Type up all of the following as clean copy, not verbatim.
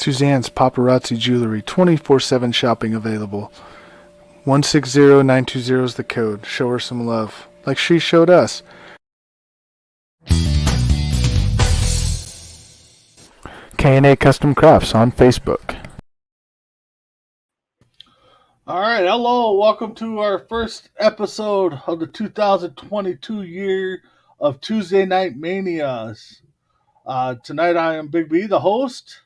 Suzanne's Paparazzi Jewelry, 24/7 shopping available. 160920 is the code. Show her some love, like she showed us. K&A Custom Crafts on Facebook. All right, hello, welcome to our first episode of the 2022 year of Tuesday Night Manias. Tonight I am Big B, the host.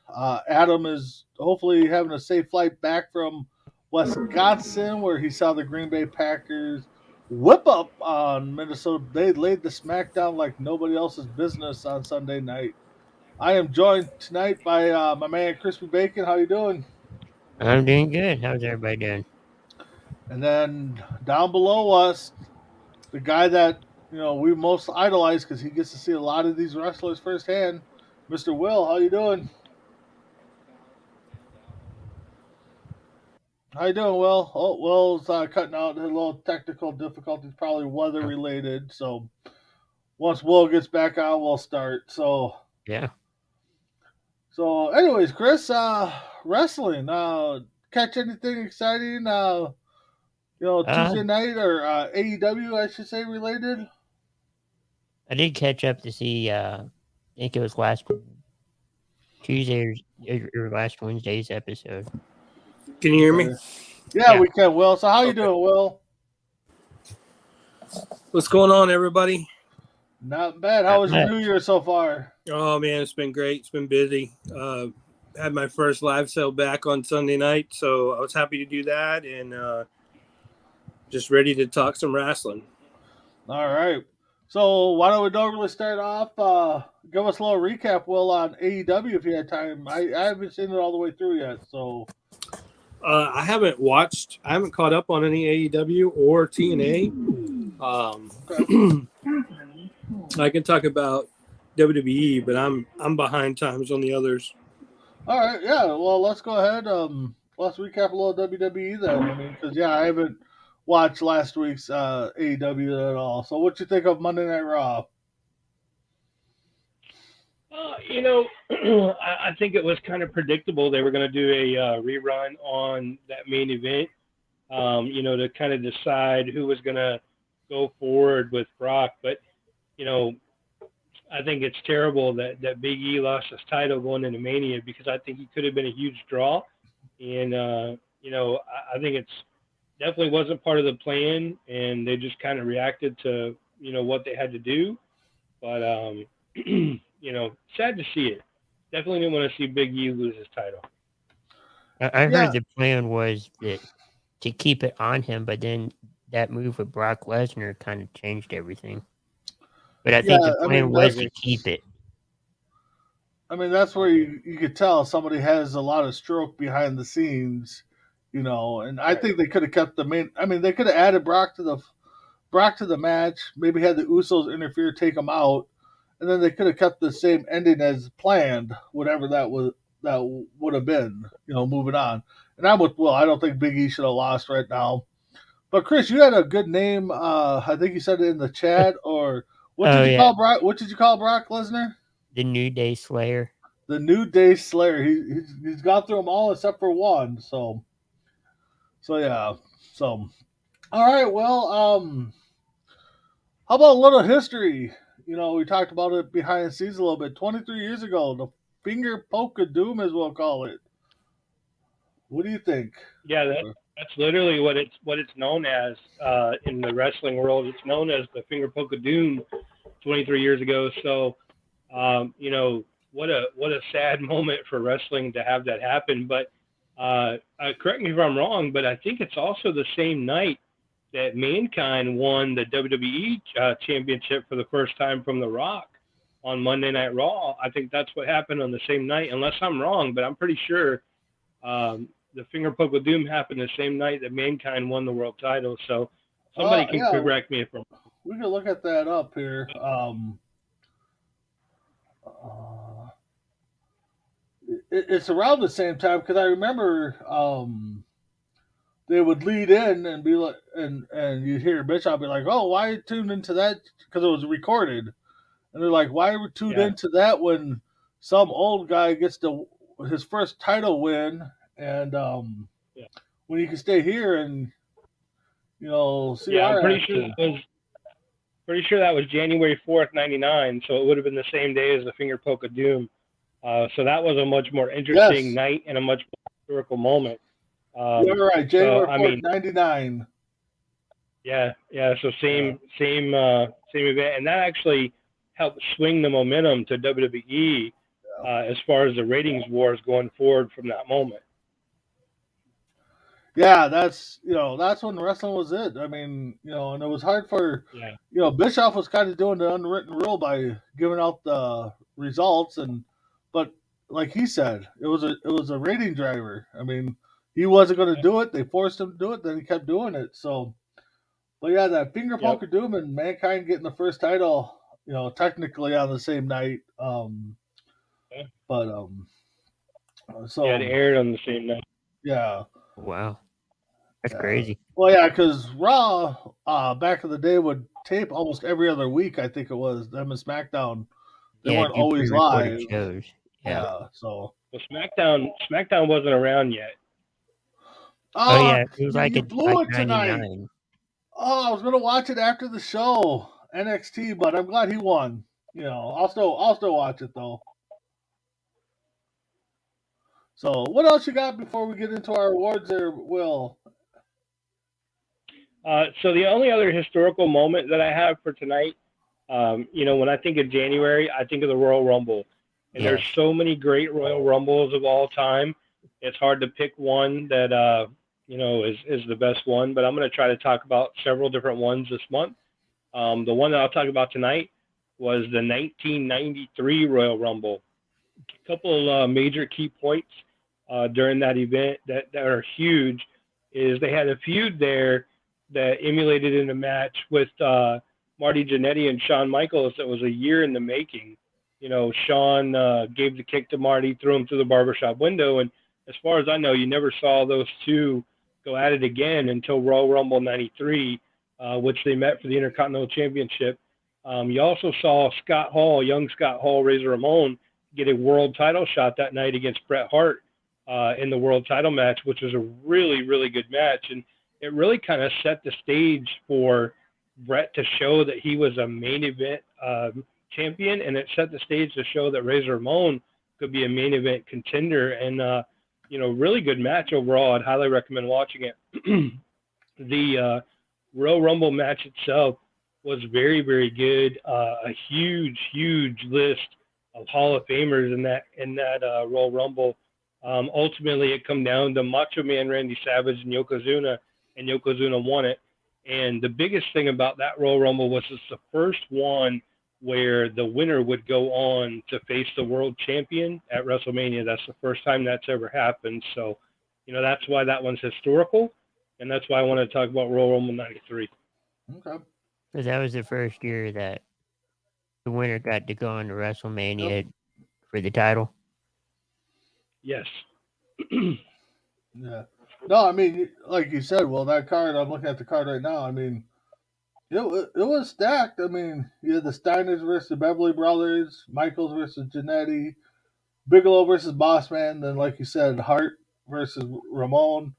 Adam is hopefully having a safe flight back from Wisconsin, where he saw the Green Bay Packers whip up on Minnesota. They laid the smackdown like nobody else's business on Sunday night. I am joined tonight by my man Crispy Bacon. How you doing? I'm doing good. How's everybody doing? And then down below us, the guy that we most idolize because he gets to see a lot of these wrestlers firsthand, Mr. Will. How you doing? How you doing, Will? Oh, Will's cutting out a little technical difficulties, probably weather related. So once Will gets back on, we'll start. Yeah. So, anyways, Chris, wrestling. Catch anything exciting? Tuesday night or AEW, I should say, related. I did catch up to see, I think it was last Tuesday or last Wednesday's episode. Can you hear me? Yeah, we can, Will. So how you doing, Will? What's going on, everybody? Not bad. How was your New Year so far? Oh, man, it's been great. It's been busy. Had my first live sale back on Sunday night, so I was happy to do that and just ready to talk some wrestling. All right. So why don't we normally start off? Give us a little recap, Will, on AEW if you had time. I haven't seen it all the way through yet, so. I haven't caught up on any AEW or TNA. I can talk about WWE, but I'm behind times on the others. All right, yeah. Well, let's go ahead. Let's recap a little WWE then. I mean, because I haven't watched last week's AEW at all. So, what you think of Monday Night Raw? I think it was kind of predictable they were going to do a rerun on that main event. To kind of decide who was going to go forward with Brock, but I think it's terrible that Big E lost his title going into Mania because I think he could have been a huge draw. And, I think it's definitely wasn't part of the plan, and they just kind of reacted to, what they had to do. But, sad to see it. Definitely didn't want to see Big E lose his title. I heard the plan was to keep it on him, but then that move with Brock Lesnar kind of changed everything. But I think the plan was to keep it. I mean, that's where you could tell somebody has a lot of stroke behind the scenes, and I think they could have kept the main. I mean, they could have added Brock to the match, maybe had the Usos interfere, take them out, and then they could have kept the same ending as planned, whatever that would have been, moving on. And I'm with Will. I don't think Big E should have lost right now. But Chris, you had a good name. I think you said it in the chat, or what did you call Brock? What did you call Brock Lesnar? The New Day Slayer. The New Day Slayer. He's gone through them all except for one. So yeah. So all right. Well, how about a little history? We talked about it behind the scenes a little bit. 23 years ago, the finger poke of doom, as we'll call it. What do you think? Yeah, that's literally what it's known as in the wrestling world. It's known as the finger poke of doom 23 years ago. So, what a sad moment for wrestling to have that happen. But correct me if I'm wrong, but I think it's also the same night that Mankind won the WWE championship for the first time from The Rock on Monday Night Raw. I think that's what happened on the same night, unless I'm wrong, but I'm pretty sure the finger poke of doom happened the same night that Mankind won the world title. So somebody can correct me if I'm wrong. We can look at that up here. It's around the same time because I remember they would lead in and be like, and you'd hear Bishop be like, "Oh, why you tuned into that?" Because it was recorded, and they're like, "Why are we tuned into that when some old guy gets to his first title win, and Yeah. when he can stay here and see Yeah, I'm our pretty sure action. that was January 4th, '99. So it would have been the same day as the Finger Poke of Doom. So that was a much more interesting Yes, night and a much more historical moment. you're right. So January I 4th, mean, '99. yeah. So Yeah. same event, and that actually helped swing the momentum to WWE as far as the ratings wars going forward from that moment. Yeah, that's when wrestling was it. I mean, and it was hard for, Yeah. Bischoff was kind of doing the unwritten rule by giving out the results, but like he said, it was a rating driver. I mean, he wasn't going to do it. They forced him to do it. Then he kept doing it. So, but yeah, that finger Yep. poke of doom and Mankind getting the first title, technically on the same night. Yeah. But Yeah, it so aired on the same night. yeah. Wow. That's Yeah. crazy. Well, yeah, because Raw back in the day would tape almost every other week. I think it was them and SmackDown. They Yeah, weren't do always pre-recorded live. shows. Yeah. Yeah. So. Well, SmackDown wasn't around yet. Oh Oh, yeah, it was you blew like it tonight. 99. Oh, I was gonna watch it after the show, NXT, but I'm glad he won. I'll still watch it though. So, what else you got before we get into our awards there, Will? So the only other historical moment that I have for tonight, when I think of January, I think of the Royal Rumble, and Yes. there's so many great Royal Rumbles of all time. It's hard to pick one that is the best one, but I'm going to try to talk about several different ones this month. The one that I'll talk about tonight was the 1993 Royal Rumble. A couple major key points during that event that are huge is they had a feud there that emulated in a match with Marty Jannetty and Shawn Michaels that was a year in the making. Shawn gave the kick to Marty, threw him through the barbershop window, and as far as I know, you never saw those two go at it again until Royal Rumble '93, which they met for the Intercontinental Championship. You also saw young Scott Hall, Razor Ramon, get a world title shot that night against Bret Hart in the world title match, which was a really, really good match. And it really kind of set the stage for Bret to show that he was a main event champion, and it set the stage to show that Razor Ramon could be a main event contender. And, really good match overall. I'd highly recommend watching it. The Royal Rumble match itself was very, very good. A huge, huge list of Hall of Famers in that Royal Rumble. Ultimately, it come down to Macho Man Randy Savage and Yokozuna won it. And the biggest thing about that Royal Rumble was it's the first one where the winner would go on to face the world champion at WrestleMania. That's the first time that's ever happened. So, that's why that one's historical, and that's why I want to talk about Royal Rumble '93. Okay. Because that was the first year that the winner got to go on to WrestleMania for the title. Yes. Yeah. No, I mean, like you said, well, that card, I'm looking at the card right now. I mean, it was stacked. I mean, you had the Steiners versus the Beverly Brothers, Michaels versus Jannetty, Bigelow versus Bossman, then, like you said, Hart versus Ramon,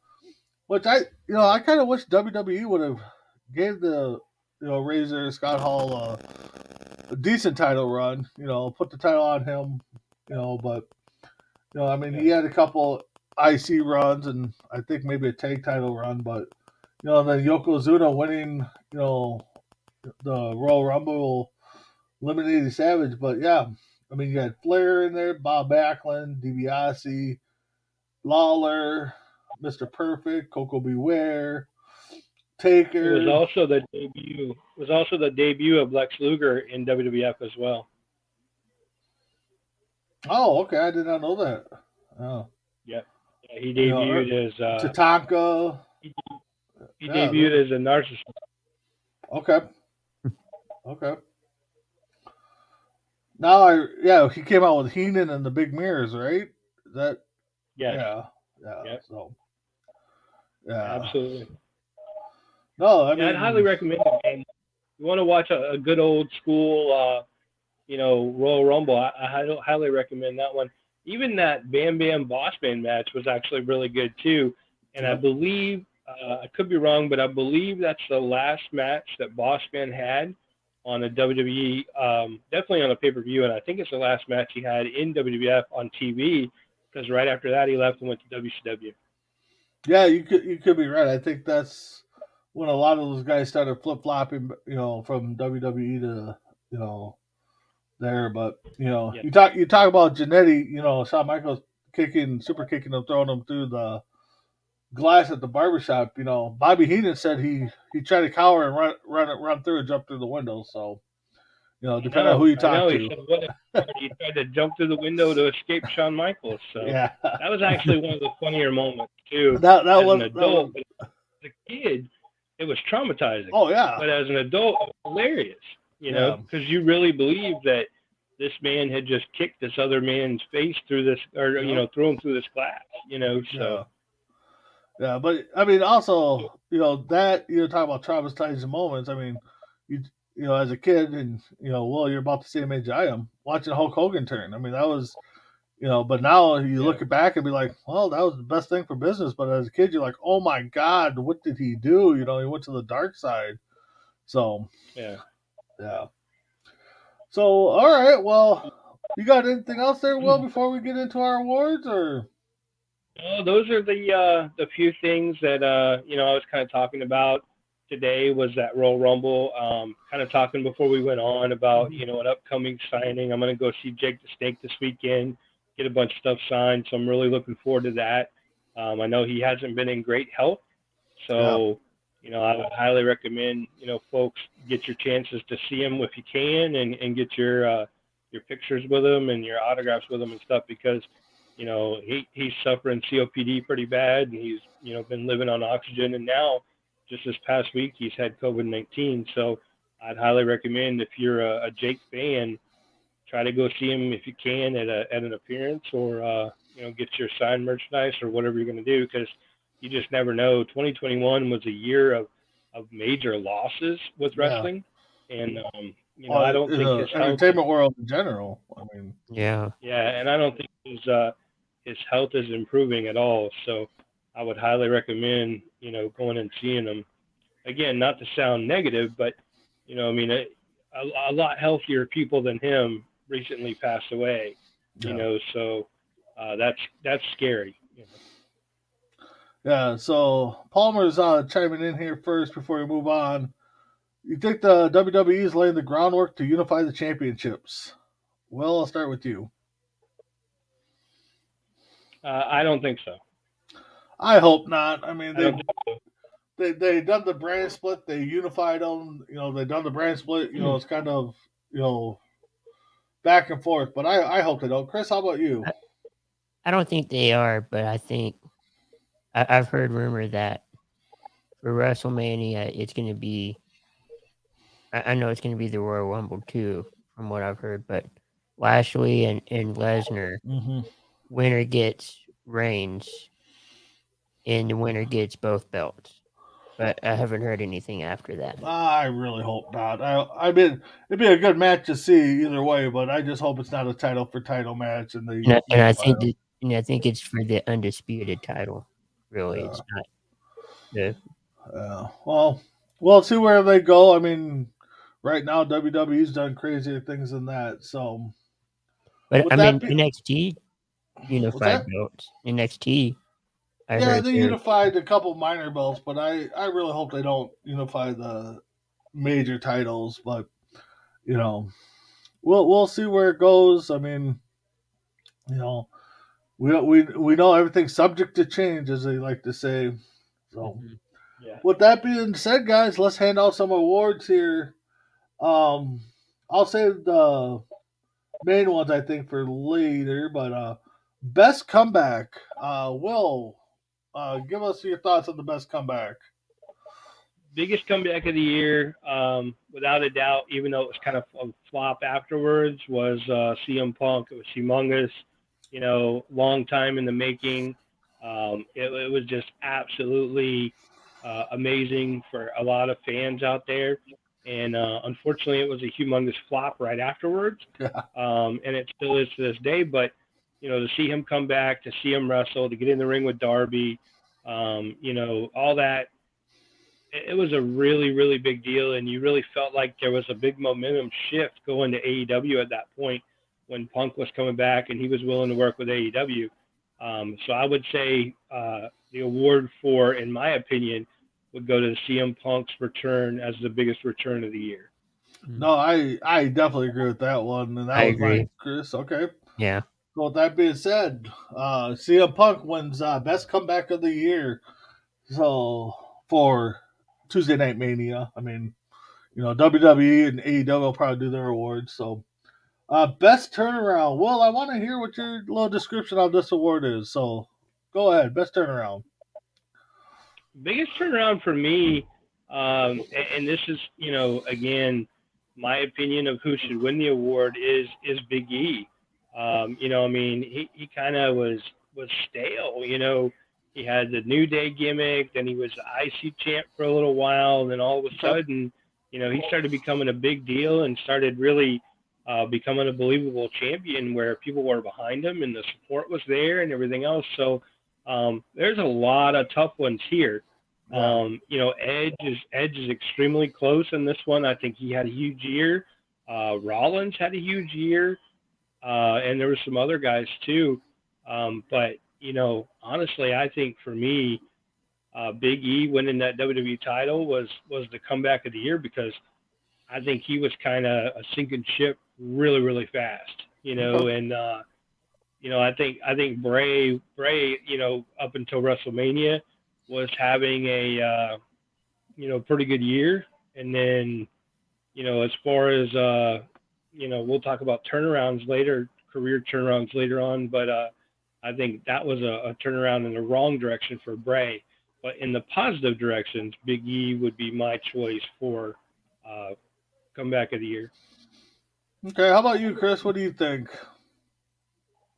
which I kind of wish WWE would have gave the, Razor Scott Hall a decent title run, put the title on him, but, I mean, he had a couple IC runs and I think maybe a tag title run, but and then Yokozuna winning, the Royal Rumble, eliminating Savage. But yeah, I mean, you had Flair in there, Bob Backlund, DiBiase, Lawler, Mr. Perfect, Coco Beware, Taker. It was also the debut of Lex Luger in WWF as well. Oh, okay, I did not know that. Oh. Yeah, he debuted as Tatanka. He debuted as a narcissist. Okay. Now he came out with Heenan and the Big Mirrors, right? Is that? Yes. Yeah. Yep. So. Yeah. Absolutely. No, I mean, I'd highly recommend it, man. You want to watch a good old school, Royal Rumble? I highly recommend that one. even that Bam Bam Boss Man match was actually really good too. And I believe, I could be wrong, but I believe that's the last match that Boss Man had on a WWE, definitely on a pay-per-view, and I think it's the last match he had in WWF on TV, because right after that he left and went to WCW. Yeah, you could be right. I think that's when a lot of those guys started flip flopping, from WWE to there. But Yeah. you talk about Jannetty, Shawn Michaels super kicking him, throwing him through the glass at the barbershop. Bobby Heenan said he tried to cower and run through and jump through the window. So depending on who you talk He to. said, what he tried to jump through the window to escape Shawn Michaels. So Yeah, that was actually one of the funnier moments too. that as was an adult, but as a kid, it was traumatizing. Oh yeah, but as an adult, it was hilarious. Because you really believe that this man had just kicked this other man's face through this, or threw him through this glass. So. Yeah, but I mean, also, that talk about traumatizing moments. I mean, as a kid, and well, you're about the same age I am, watching Hulk Hogan turn. I mean, that was, but now you look back and be like, well, that was the best thing for business. But as a kid, you're like, oh my god, what did he do? He went to the dark side. So yeah. So all right, well, you got anything else there, Will, before we get into our awards, or? No, those are the few things that I was kind of talking about today. Was that Royal Rumble? Kind of talking before we went on about an upcoming signing. I'm going to go see Jake the Snake this weekend, get a bunch of stuff signed. So I'm really looking forward to that. I know he hasn't been in great health, so I would highly recommend folks get your chances to see him if you can, and get your pictures with him and your autographs with him and stuff, because he's suffering COPD pretty bad, and he's been living on oxygen, and now just this past week he's had COVID-19. So I'd highly recommend, if you're a Jake fan, try to go see him if you can at an appearance, or get your signed merchandise or whatever you're going to do, because you just never know. 2021 was a year of major losses with wrestling, and I don't think his entertainment world in general. I mean, yeah, and I don't think his health is improving at all. So I would highly recommend, going and seeing him. Again, not to sound negative, but, I mean, a lot healthier people than him recently passed away, so that's scary. Yeah, so Palmer's chiming in here first before we move on. You think the WWE is laying the groundwork to unify the championships? Well, I'll start with you. I don't think so. I hope not. I mean, they done the brand split. They unified them. They done the brand split. It's kind of back and forth. But I hope they don't. Chris, how about you? I don't think they are, but I think I've heard rumor that for WrestleMania it's going to be. I know it's going to be the Royal Rumble too, from what I've heard. But Lashley and Lesnar, winner gets Reigns, and the winner gets both belts. But I haven't heard anything after that. I really hope not. I mean, it'd be a good match to see either way, but I just hope it's not a title for title match. And I think it's for the undisputed title. Really, it's not. Well, we'll see where they go. I mean, right now WWE's done crazier things than that. So, but I mean, NXT unified belts. NXT. They unified a couple minor belts, but I really hope they don't unify the major titles. But we'll see where it goes. I mean, we know everything's subject to change, as they like to say. So, with that being said, guys, let's hand out some awards here. I'll save the main ones, I think, for later. But best comeback, Will, give us your thoughts on the best comeback. Biggest comeback of the year, without a doubt, even though it was kind of a flop afterwards, was CM Punk. It was humongous, long time in the making. It was just absolutely amazing for a lot of fans out there. And unfortunately, it was a humongous flop right afterwards. And it still is to this day. But to see him come back, to see him wrestle, to get in the ring with Darby, all that. It was a really, really big deal, and you really felt like there was a big momentum shift going to AEW at that point when Punk was coming back and he was willing to work with AEW. So I would say the award for, in my opinion, would go to CM Punk's return as the biggest return of the year. No, I definitely agree with that one, and that I was agree. mine, Chris. Okay. Yeah. So with that being said, CM Punk wins best comeback of the year. So for Tuesday Night Mania, I mean, WWE and AEW will probably do their awards. So best turnaround. Well, I want to hear what your little description of this award is. So go ahead, best turnaround. Biggest turnaround for me, and this is, again, my opinion of who should win the award is Big E. He kind of was stale. He had the New Day gimmick, then he was the IC champ for a little while, and then all of a sudden, he started becoming a big deal and started really becoming a believable champion where people were behind him and the support was there and everything else. So there's a lot of tough ones here. Edge is extremely close in this one. I think he had a huge year. Rollins had a huge year, and there were some other guys too. But honestly, I think for me, Big E winning that WWE title was the comeback of the year because I think he was kind of a sinking ship really, really fast. And I think Bray, up until WrestleMania, was having a pretty good year, and then as far as we'll talk about turnarounds later, career turnarounds later on, but I think that was a turnaround in the wrong direction for Bray, but in the positive directions, Big E would be my choice for comeback of the year. Okay, how about you, Chris? What do you think?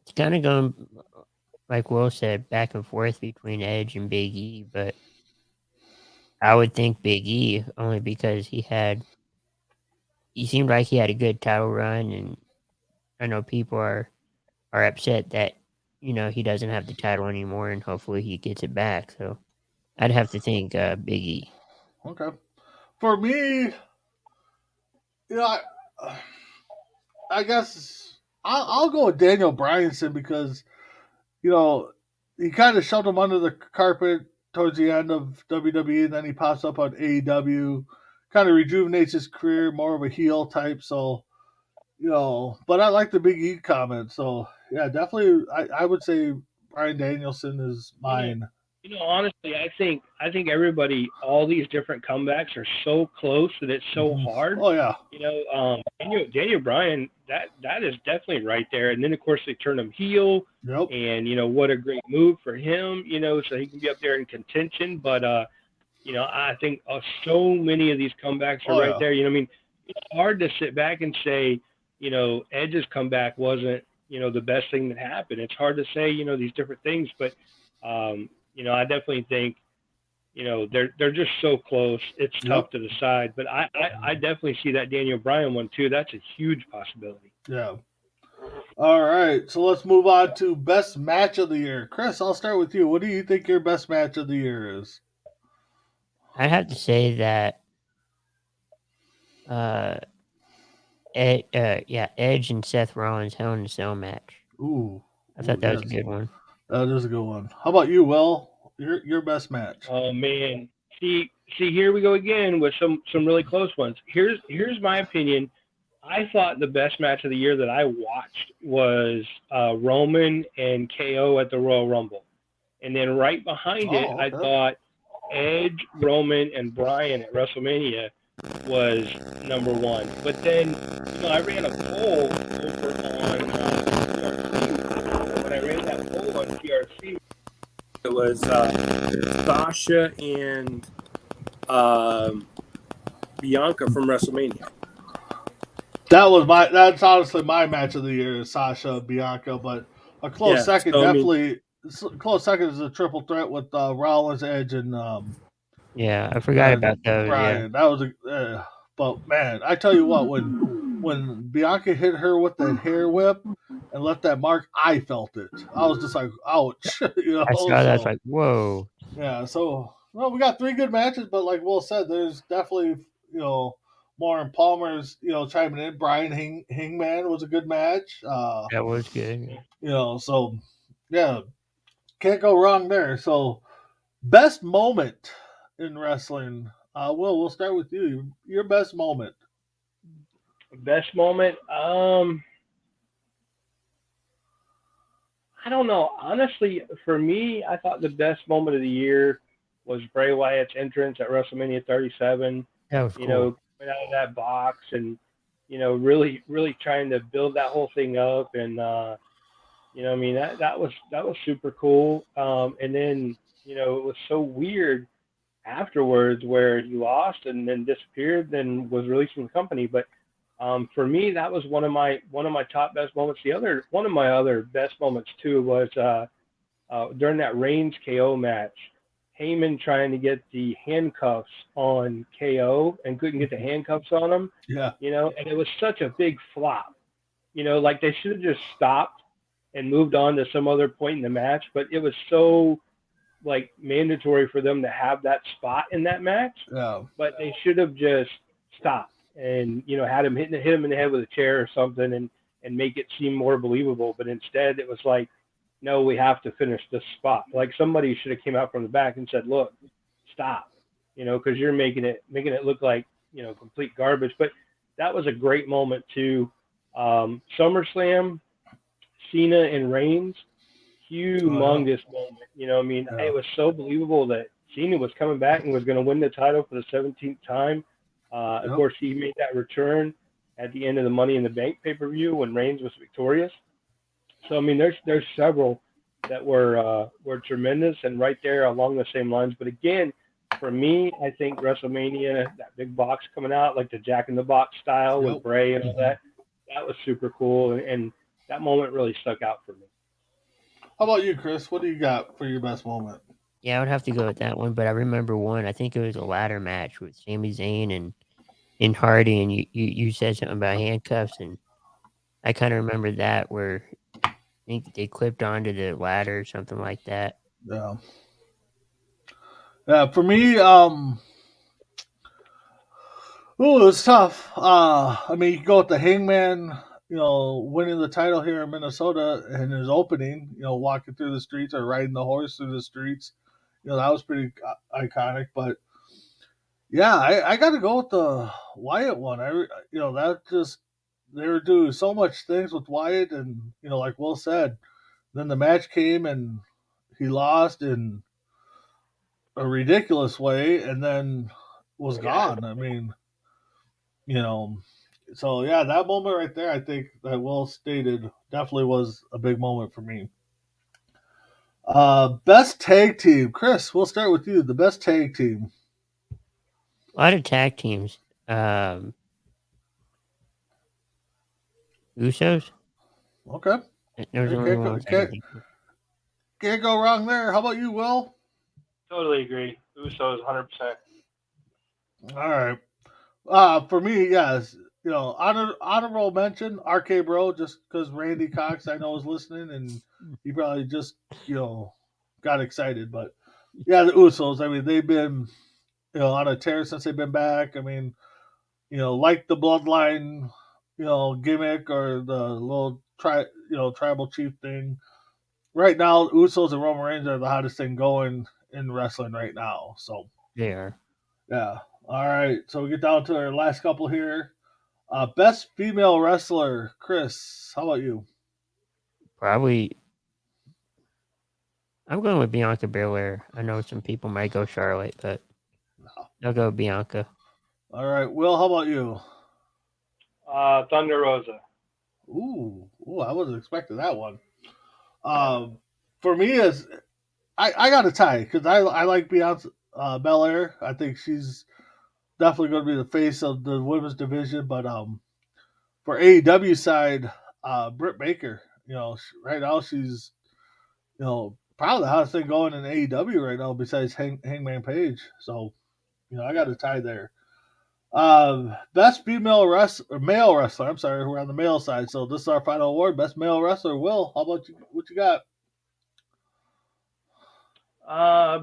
It's kind of going, like Will said, back and forth between Edge and Big E, but I would think Big E only because he seemed like he had a good title run, and I know people are upset that he doesn't have the title anymore, and hopefully he gets it back. So I'd have to think Big E. Okay, for me, I guess I'll go with Daniel Bryanson because he kind of shoved him under the carpet towards the end of WWE, and then he pops up on AEW, kind of rejuvenates his career, more of a heel type. So, but I like the Big E comment. So, yeah, definitely, I would say Bryan Danielson is mine. Honestly, I think everybody, all these different comebacks are so close that it's so hard. Oh yeah. Daniel Bryan, that is definitely right there. And then of course they turned him heel. Yep. And what a great move for him. So he can be up there in contention. But I think so many of these comebacks are right there. It's hard to sit back and say, Edge's comeback wasn't the best thing that happened. It's hard to say these different things, but I definitely think, they're just so close. It's tough to decide, but I definitely see that Daniel Bryan one too. That's a huge possibility. Yeah. All right, so let's move on to best match of the year. Chris, I'll start with you. What do you think your best match of the year is? I'd have to say that Edge and Seth Rollins Hell in a Cell match. Ooh. I thought that was a good one. That is a good one. How about you, Will? Your best match? Oh man, see, here we go again with some really close ones. Here's my opinion. I thought the best match of the year that I watched was Roman and KO at the Royal Rumble, and then right behind it, I thought Edge, Roman, and Bryan at WrestleMania was number one. But then I ran a poll over on TRC. When I ran that poll on TRC, it was Sasha and Bianca from WrestleMania. That's honestly my match of the year is Sasha Bianca, but a close second close second is a triple threat with Rollins, Edge, and I forgot about those. Bryan. Yeah. That was but man, I tell you what, when when Bianca hit her with that hair whip and left that mark, I felt it. I was just like, ouch, I saw that. I was So like, whoa. yeah, so well, we got 3 good matches, but like Will said, there's definitely more in Palmer's chiming in. Brian Hangman was a good match. That was good. So yeah, can't go wrong there. So best moment in wrestling. Will, we'll start with you. Your best moment. Best moment. I don't know. Honestly, for me, I thought the best moment of the year was Bray Wyatt's entrance at WrestleMania 37. That was You cool. know, coming out of that box and really, really trying to build that whole thing up, and I mean that was super cool. And then it was so weird afterwards where he lost and then disappeared, then was released from the company. But for me, that was one of my top best moments. The other one of my other best moments too was during that Reigns KO match. Heyman trying to get the handcuffs on KO and couldn't get the handcuffs on him, Yeah, and it was such a big flop. Like they should have just stopped and moved on to some other point in the match, but it was so like mandatory for them to have that spot in that match, yeah, but they should have just stopped and had him hit him in the head with a chair or something and make it seem more believable. But instead, it was like, no, we have to finish this spot. Like somebody should have came out from the back and said, look, stop, because you're making it look like complete garbage. But that was a great moment too. SummerSlam, Cena and Reigns, humongous moment. I mean, Yeah. it was so believable that Cena was coming back and was going to win the title for the 17th time. Of Yep. course, he made that return at the end of the Money in the Bank pay-per-view when Reigns was victorious. So I mean, there's several that were tremendous and right there along the same lines. But again, for me, I think WrestleMania, that big box coming out, like the Jack in the Box style Yep. with Bray and all that was super cool, and that moment really stuck out for me. How about you, Chris? What do you got for your best moment? Yeah, I would have to go with that one, but I remember one. I think it was a ladder match with Sami Zayn and Hardy, and you said something about handcuffs, and I kind of remember that where I think they clipped onto the ladder or something like that. Yeah. Yeah, for me, ooh, it's tough. I mean, you go with the Hangman, winning the title here in Minnesota and his opening, walking through the streets or riding the horse through the streets. That was pretty iconic. But yeah, I got to go with the Wyatt one. That just they were doing so much things with Wyatt, and like Will said, then the match came and he lost in a ridiculous way, and then was gone. I mean, you know, so yeah, that moment right there, I think that Will stated definitely was a big moment for me. Best tag team, Chris. We'll start with you. The best tag team. A lot of tag teams. Usos. Okay, Those are the only ones I can think of. can't go wrong there. How about you, Will? Totally agree. Usos, 100%. All right. For me, yes. Honorable mention, RK Bro, just because Randy Cox I know is listening, and he probably just got excited. But yeah, the Usos. I mean, they've been on a tear since they've been back. I mean, like the bloodline, gimmick or the little tribal chief thing. Right now, Usos and Roman Reigns are the hottest thing going in wrestling right now. So They are. yeah. All right. So we get down to our last couple here. Best female wrestler, Chris. How about you? Probably. I'm going with Bianca Belair. I know some people might go Charlotte, but I'll go Bianca. All right. Will, how about you? Thunder Rosa. Ooh, I wasn't expecting that one. For me, is I got a tie because I like Bianca Belair. I think she's definitely going to be the face of the women's division. But for AEW side, Britt Baker. Right now she's probably the hottest thing going in AEW right now besides Hangman Page. So I got a tie there. Best female wrestler, male wrestler. I'm sorry, we're on the male side, so this is our final award. Best male wrestler. Will, how about you? What you got?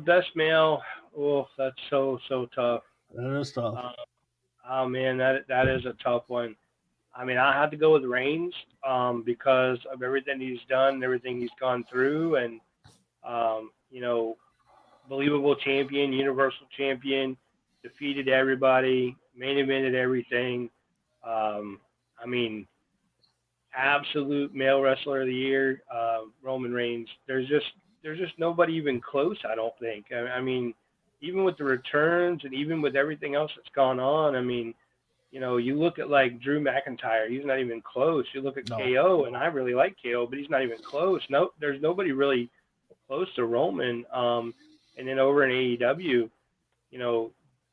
Best male. Oh, that's so tough. That is tough. Oh man, that is a tough one. I mean, I have to go with Reigns because of everything he's done, everything he's gone through, and you know, believable champion, universal champion, defeated everybody, main evented everything. I mean, absolute male wrestler of the year, Roman Reigns. There's just nobody even close. I don't think. I mean, even with the returns and even with everything else that's gone on. I mean, you look at like Drew McIntyre. He's not even close. You look at No. KO, and I really like KO, but he's not even close. No, there's nobody really close to Roman. And then over in AEW,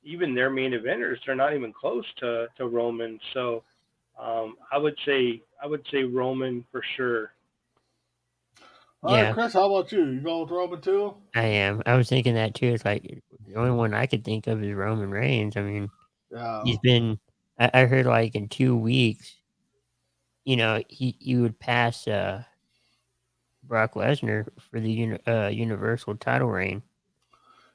even their main eventers, they're not even close to Roman. So I would say Roman for sure. All right, Chris, how about you? You going with Roman too? I am. I was thinking that too. It's like the only one I could think of is Roman Reigns. I mean, he's been. I heard like in 2 weeks, he would pass Brock Lesnar for the Universal title reign.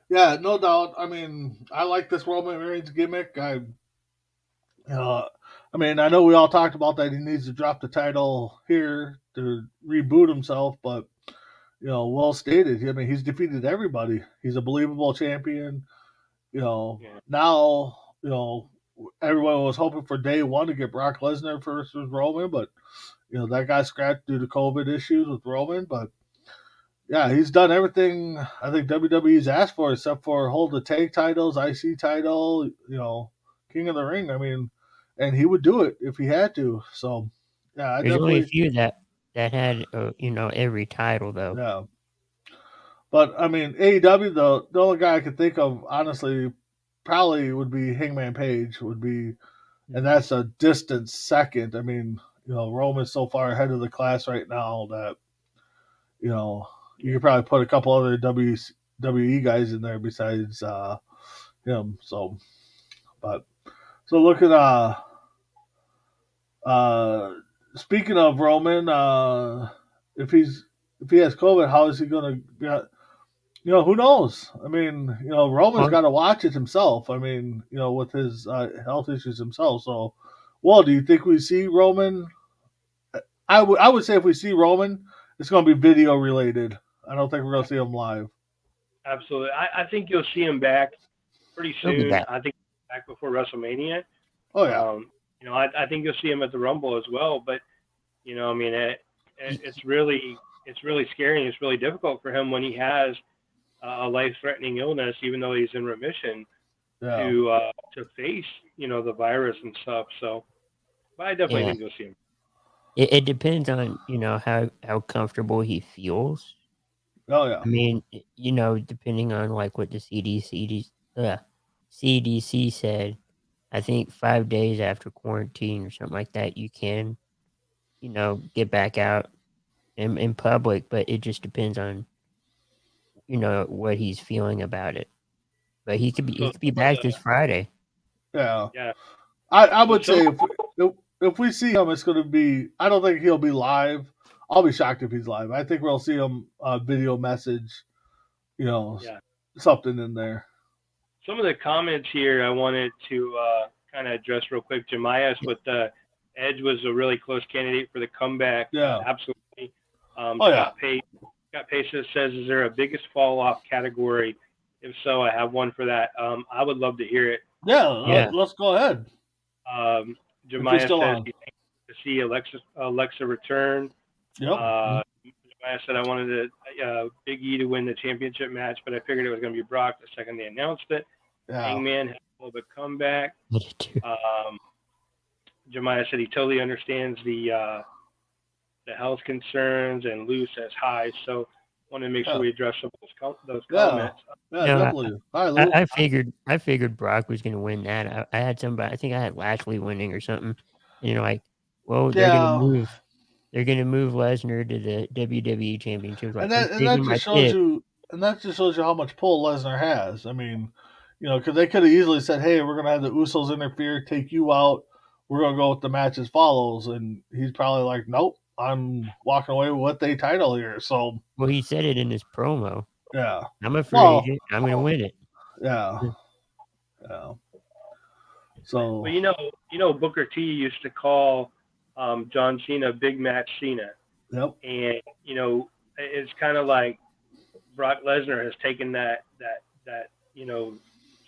Yeah, no doubt. I mean, I like this Roman Reigns gimmick. I mean, I know we all talked about that he needs to drop the title here to reboot himself, but well stated. I mean, he's defeated everybody. He's a believable champion. Now, everyone was hoping for day one to get Brock Lesnar versus Roman, but that got scrapped due to COVID issues with Roman. But yeah, he's done everything I think WWE's asked for, except for hold the tag titles, IC title, King of the Ring. I mean, and he would do it if he had to. So, yeah, There's only a few that had every title though. Yeah, but I mean AEW, the only guy I could think of honestly probably would be Hangman Page. And that's a distant second. I mean, Roman's so far ahead of the class right now that you could probably put a couple other WWE guys in there besides him. So, but so look at speaking of Roman, if he has COVID, how is he going to? Who knows? I mean, Roman's got to watch it himself. I mean, with his health issues himself. So, well, do you think we see Roman? I would say if we see Roman, it's going to be video related. I don't think we're going to see him live. Absolutely. I think you'll see him back pretty soon. I think back before WrestleMania. Oh, yeah. I think you'll see him at the Rumble as well. But, I mean, it's really scary and it's really difficult for him when he has a life-threatening illness, even though he's in remission, to face, the virus and stuff. So, but I definitely think you'll see him. It depends on, how comfortable he feels. Oh, yeah. I mean, depending on like what the CDC said, I think 5 days after quarantine or something like that, you can, get back out in public, but it just depends on, what he's feeling about it. But he could be back this Friday. Yeah. Yeah. I would say if we see him, it's going to be. I don't think he'll be live. I'll be shocked if he's live. I think we'll see him video message. Something in there. Some of the comments here I wanted to kind of address real quick. Jemias with Edge was a really close candidate for the comeback. Yeah, absolutely. Scott Pace says, "Is there a biggest fall off category? If so, I have one for that. I would love to hear it." Yeah. Let's go ahead. Jemiah says he thinks to see Alexa return. Yep. Jemiah said I wanted Big E to win the championship match, but I figured it was going to be Brock the second they announced it. Yeah. Hangman had a little bit comeback. Jemiah said he totally understands the health concerns, and Lou says hi. So wanted to make sure we address some of those comments. Yeah, definitely. Hi, Lou. I figured Brock was going to win that. I had somebody. I think I had Lashley winning or something. And like, well, they're going to move. They're going to move Lesnar to the WWE Championship. Like, and that just shows you how much pull Lesnar has. I mean, because they could have easily said, "Hey, we're gonna have the Usos interfere, take you out. We're gonna go with the match as follows," and he's probably like, "Nope, I'm walking away with a title here." So Well, he said it in his promo. yeah, I'm a free agent. I'm going to win it. yeah. So Well, Booker T used to call John Cena Big Match Cena, yep, and it's kind of like Brock Lesnar has taken that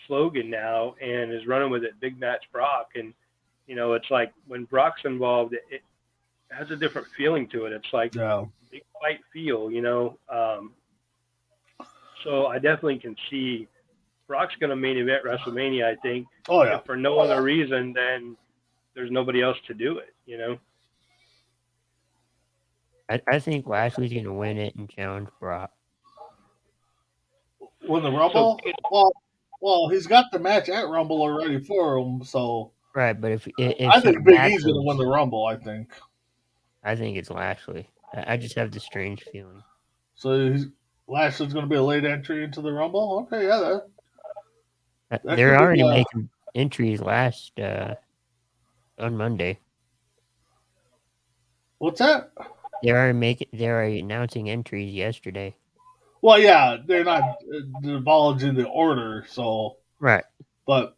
slogan now and is running with it, Big Match Brock, and it's like when Brock's involved, it has a different feeling to it. It's like big fight feel, so I definitely can see Brock's going to main event WrestleMania, I think. Oh yeah. If for no other reason than there's nobody else to do it, I think Lashley's going to win it and challenge Brock. Win the Rumble? Well, he's got the match at Rumble already for him, so right. But if I think Big E's going to win the Rumble. I think it's Lashley. I just have the strange feeling. So Lashley's going to be a late entry into the Rumble. Okay, yeah, they're already making entries on Monday. What's that? They're announcing entries yesterday. Well, yeah, they're not divulging the order, so right. But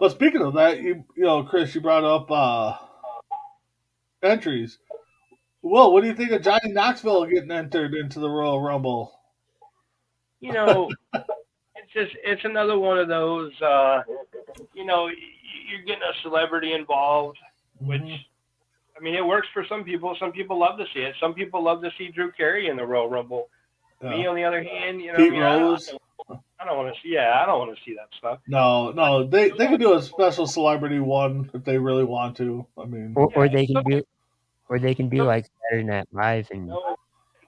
speaking of that, Chris, you brought up entries. Well, what do you think of Johnny Knoxville getting entered into the Royal Rumble? It's another one of those. You're getting a celebrity involved, which I mean, it works for some people. Some people love to see it. Some people love to see Drew Carey in the Royal Rumble. Me, on the other hand, Pete Rose. I don't want to see. Yeah, I don't want to see that stuff. No, they can do a special celebrity one if they really want to. I mean, or they can do like Saturday Night Live and.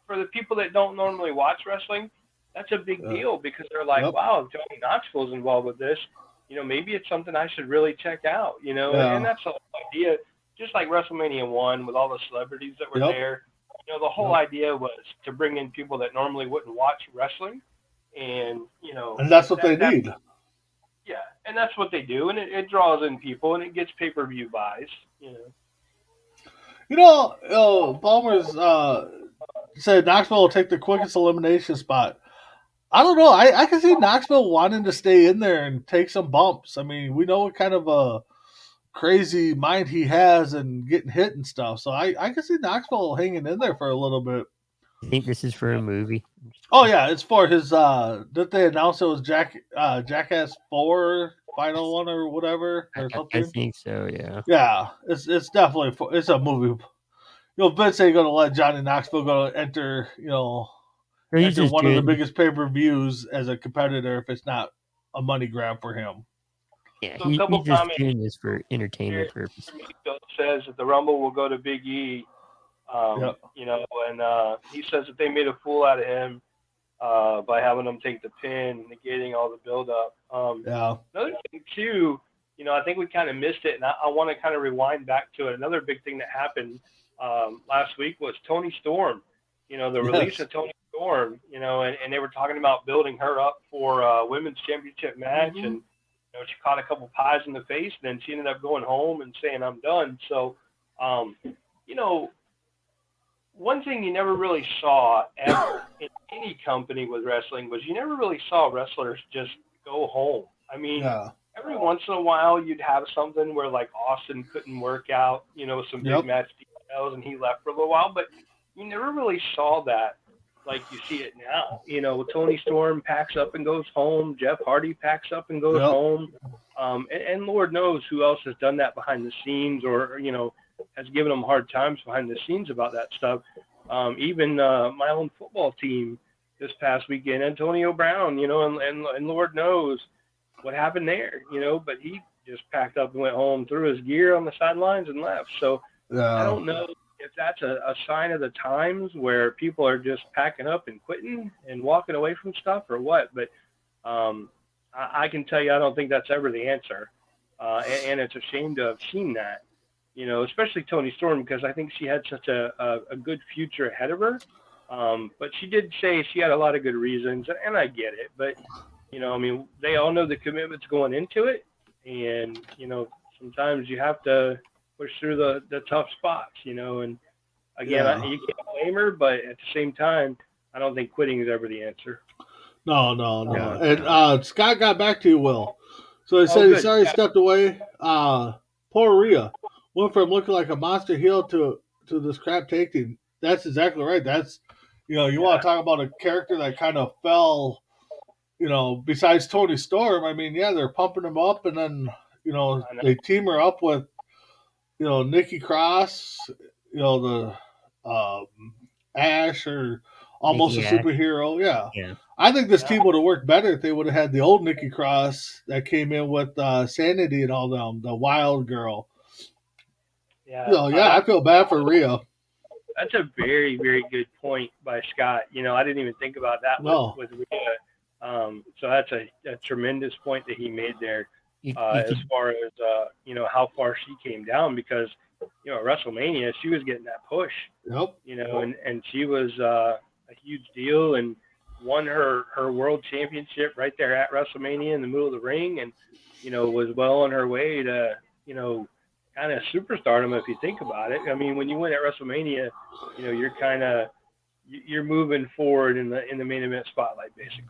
For the people that don't normally watch wrestling, that's a big deal because they're like, wow, Johnny Knoxville's involved with this. Maybe it's something I should really check out. And that's the whole idea. Just like WrestleMania 1 with all the celebrities that were there. The whole idea was to bring in people that normally wouldn't watch wrestling, and and that's what they need. Yeah, and that's what they do, and it draws in people, and it gets pay-per-view buys. Palmer's said Knoxville will take the quickest elimination spot. I don't know. I can see Knoxville wanting to stay in there and take some bumps. I mean, we know what kind of a crazy mind he has and getting hit and stuff. So I can see Knoxville hanging in there for a little bit. You think this is for a movie? Oh yeah, it's for his did they announce it was Jackass 4 final one or whatever or something? I think so, yeah. Yeah, it's definitely it's a movie. Vince ain't gonna let Johnny Knoxville go enter, enter one of the biggest pay-per-views as a competitor if it's not a money grab for him. Yeah, he's just doing this for entertainment purposes. Says that the Rumble will go to Big E, and he says that they made a fool out of him by having him take the pin, negating all the build-up. Another thing, too, I think we kind of missed it, and I want to kind of rewind back to it. Another big thing that happened last week was Toni Storm, the release of Toni Storm, and they were talking about building her up for a women's championship match, and she caught a couple pies in the face, and then she ended up going home and saying, I'm done. So, one thing you never really saw ever in any company with wrestling was you never really saw wrestlers just go home. I mean, every once in a while you'd have something where like Austin couldn't work out, some big match details, and he left for a little while, but you never really saw that like you see it now. Toni Storm packs up and goes home. Jeff Hardy packs up and goes home. And Lord knows who else has done that behind the scenes or, has given them hard times behind the scenes about that stuff. Even my own football team this past weekend, Antonio Brown, and Lord knows what happened there, but he just packed up and went home, threw his gear on the sidelines and left. So I don't know if that's a sign of the times where people are just packing up and quitting and walking away from stuff or what. But I can tell you, I don't think that's ever the answer. And it's a shame to have seen that, especially Toni Storm, because I think she had such a good future ahead of her. But she did say she had a lot of good reasons, and I get it. But, I mean, they all know the commitment's going into it, and sometimes you have to push through the tough spots. And again, Yeah. you can't blame her, but at the same time, I don't think quitting is ever the answer. No. No, And Scott got back to you, Will. So he Oh, said he good. sorry he stepped away. Poor Rhea went from looking like a monster heel to this crap take team. That's exactly right. That's you want to talk about a character that kind of fell. Besides Tony Storm, I mean, yeah, they're pumping him up, and then I know. they team her up with Nikki Cross, the Ash or almost a Nikki Ash. superhero. Yeah, Yeah. I think this Yeah. team would have worked better if they would have had the old Nikki Cross that came in with Sanity and all them, the Wild Girl. Yeah. Yeah, I feel bad for Rhea. That's a very, very good point by Scott. I didn't even think about that No, with Rhea. So that's a tremendous point that he made there, You as could, far as how far she came down, because at WrestleMania she was getting that push, yep, and she was a huge deal, and won her world championship right there at WrestleMania in the middle of the ring, and was well on her way to kind of superstardom if you think about it. I mean, when you win at WrestleMania, you're kind of you're moving forward in the main event spotlight basically.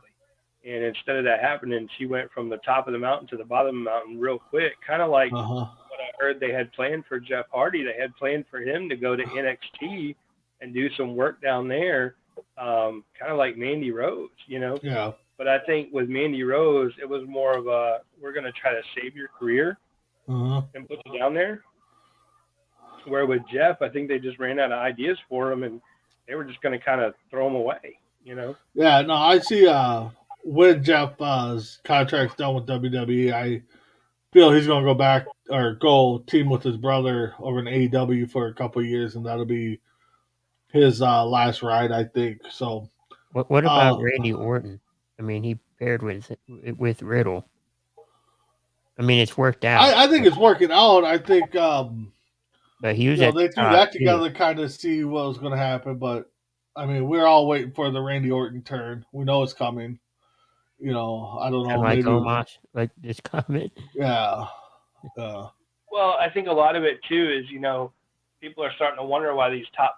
And instead of that happening, she went from the top of the mountain to the bottom of the mountain real quick, kind of like uh-huh. what I heard they had planned for Jeff Hardy. They had planned for him to go to NXT and do some work down there, kind of like Mandy Rose. Yeah, But I think with Mandy Rose, it was more of a, we're going to try to save your career uh-huh. and put you down there. Where with Jeff, I think they just ran out of ideas for him, and they were just going to kind of throw him away. Yeah, no, I see. When Jeff's contract's done with WWE, I feel he's going to go back or go team with his brother over in AEW for a couple of years, and that'll be his last ride, I think. So, what about uh, Randy Orton? I mean, he paired with Riddle. I mean, it's worked out. I think it's working out. I think But he was at they the threw top that too. together to kind of see what was going to happen. But I mean, we're all waiting for the Randy Orton turn. We know it's coming. I don't know, And like maybe, Omos, like this comment. yeah, Well, I think a lot of it too is people are starting to wonder why these top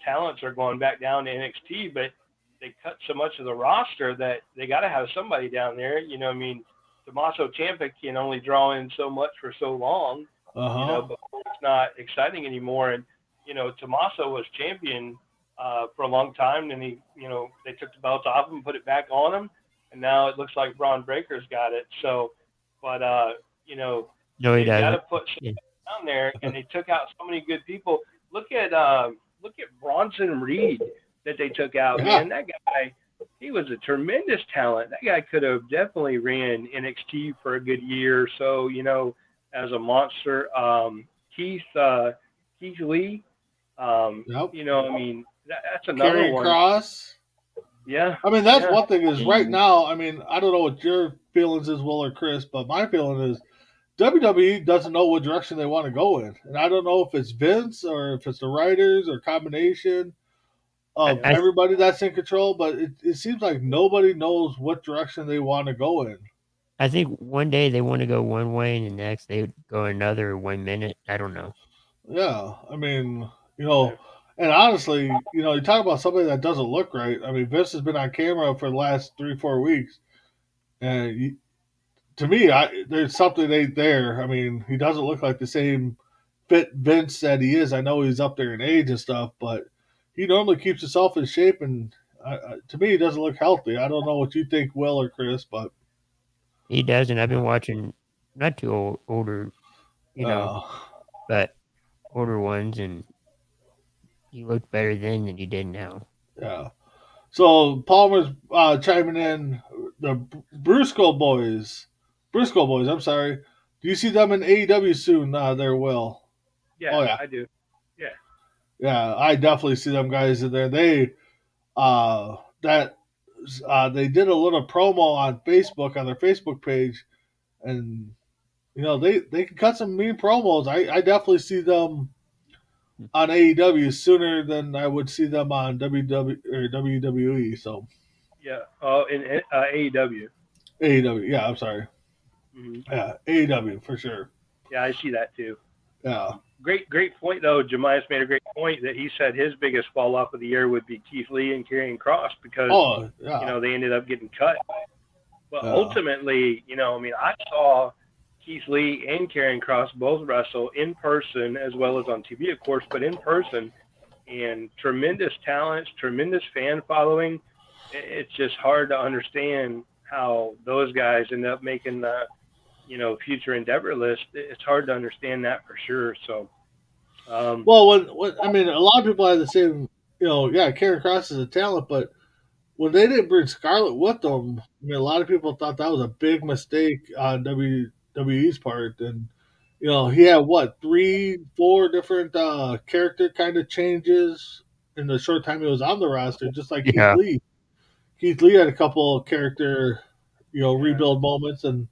talents are going back down to NXT, but they cut so much of the roster that they got to have somebody down there. I mean, Tommaso Ciampa can only draw in so much for so long, before it's not exciting anymore. And Tommaso was champion for a long time, and they took the belt off him, put it back on him, and now it looks like Braun Breaker's got it. So, but No, he they got to doesn't. put Yeah. down there, and they took out so many good people. Look at Bronson Reed that they took out. Yeah. Man, that guy, he was a tremendous talent. That guy could have definitely ran NXT for a good year or so. As a monster. Keith Lee. Yep. I mean, that's another Karrion one. Kross. Yeah. I mean, that's Yeah. one thing is right now. I mean, I don't know what your feelings is, Will or Chris, but my feeling is WWE doesn't know what direction they want to go in, and I don't know if it's Vince or if it's the writers or combination of I everybody that's in control. But it seems like nobody knows what direction they want to go in. I think one day they want to go one way, and the next they would go another 1 minute. I don't know. Yeah, I mean, and honestly, you talk about somebody that doesn't look right. I mean, Vince has been on camera for the last 3-4 weeks, and to me, there's something ain't there. I mean, he doesn't look like the same fit Vince that he is. I know he's up there in age and stuff, but he normally keeps himself in shape, and to me, he doesn't look healthy. I don't know what you think, Will or Chris, but He doesn't. I've been watching not too older, uh, but older ones, and he looked better then than he did now. yeah. So Palmer's chiming in. The Briscoe boys. I'm sorry. Do you see them in AEW soon? There, Will. Yeah, Oh yeah, I do. Yeah. yeah. I definitely see them guys in there. They did a little promo on Facebook on their Facebook page, and they can cut some mean promos. I definitely see them on AEW sooner than I would see them on WWE or WWE. So Yeah. Oh, in AEW. AEW. Yeah, I'm sorry. Mm-hmm. Yeah, AEW for sure. Yeah, I see that too. Yeah. Great point though. Jemias made a great point that he said his biggest fall off of the year would be Keith Lee and Karrion Kross because Oh, yeah. they ended up getting cut. But Yeah. ultimately, I saw Keith Lee and Karrion Kross both wrestle in person as well as on TV, of course, but in person, and tremendous talents, tremendous fan following. It's just hard to understand how those guys end up making the future endeavor list. It's hard to understand that for sure. So, Well, when I mean, a lot of people have the same. Yeah, Karrion Kross is a talent, but when they didn't bring Scarlett with them, I mean, a lot of people thought that was a big mistake on WWE's part. And he had what 3, 4 different character kind of changes in the short time he was on the roster, just like Keith Yeah. Lee. Keith Lee had a couple of character, Yeah. rebuild moments, and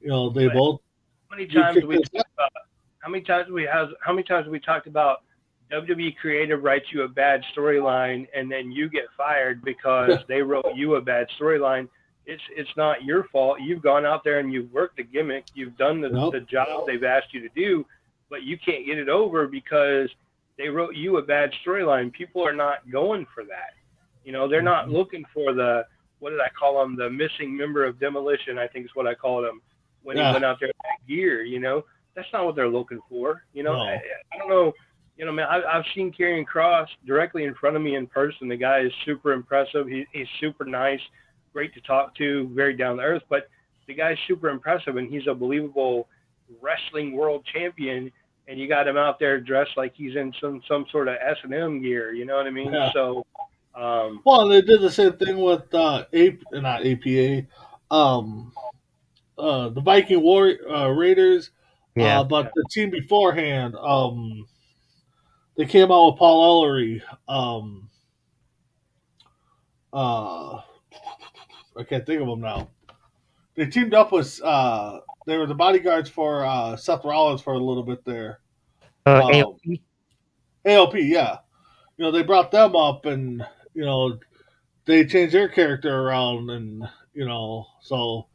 they But both how many get times kicked we in. talked about how many times we talked about WWE creative writes you a bad storyline and then you get fired because they wrote you a bad storyline. It's not your fault. You've gone out there and you've worked the gimmick. You've done Nope. the job they've asked you to do, but you can't get it over because they wrote you a bad storyline. People are not going for that. They're not looking for the, what did I call them? The missing member of Demolition, I think is what I called him when he went out there in that gear. That's not what they're looking for. No. I don't know. Man, I've seen Karrion Kross directly in front of me in person. The guy is super impressive. He's super nice, great to talk to, very down to earth. But the guy's super impressive, and he's a believable wrestling world champion. And you got him out there dressed like he's in some sort of S&M gear. You know what I mean? Yeah. So. Well, they did the same thing with not APA, the Viking Raiders. Yeah. But the team beforehand, they came out with Paul Ellery. I can't think of them now. They teamed up with. They were the bodyguards for Seth Rollins for a little bit there. AOP? ALP, yeah. They brought them up, and they changed their character around, and so